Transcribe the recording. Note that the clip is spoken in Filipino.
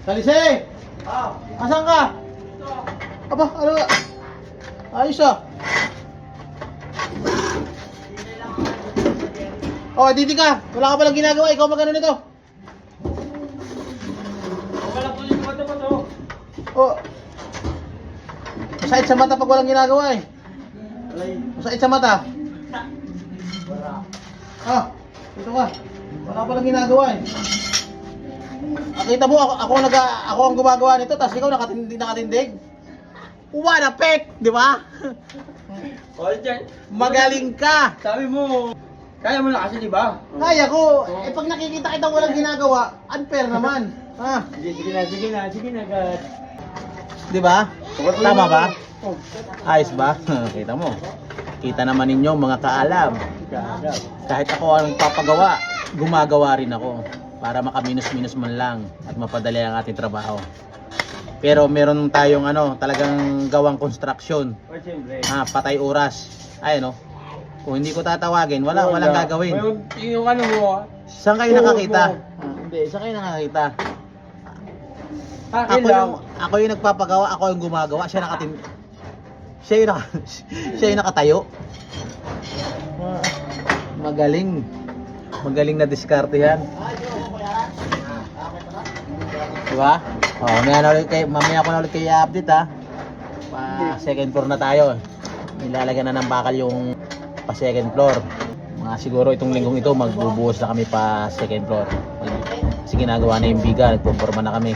Salise! Asan ka? Aba, ano ba? Ayos ah. Oh, dito ka. Wala ka palang ginagawa. Ikaw magano nito. Wala po yung mata mo to. Oh. Masakit sa mata pag walang ginagawa eh. Masakit sa mata. Ah, dito ka. Wala ka palang ginagawa eh. Kita mo, ako ang gumagawa nito, tapos ikaw nakatindig. What a peck, di ba? All dyan. Magaling ka. Sabi mo, kaya mo na kasi, di ba? Kaya ko, eh pag nakikita kita walang ginagawa, unfair naman. Ha? Sige na, God. Di ba? Tama ba? Ayos ba? Kita mo. Kita naman ninyo mga kaalam. Kahit ako ang papagawa, gumagawa rin ako para makaminus-minus man lang at mapadali ang ating trabaho. Pero meron tayong talagang gawang construction. O, siyempre. Patay oras. Ay kung hindi ko tatawagin, walang gagawin. Yung ano mo, Saan kayo nakakita? Hindi, saan kayo nakakita? akin lang. Ako yung nagpapagawa, ako yung gumagawa, siya yung nakatayo. Magaling. Magaling na diskarte yan. Diba? Mamaya ko na ulit kayo i-update ha. Second floor na tayo. Nilalagyan na ng bakal yung pa second floor. Siguro itong linggong ito magbubuhos na kami pa second floor. Kasi ginagawa na yung biga, nagpuporma na kami.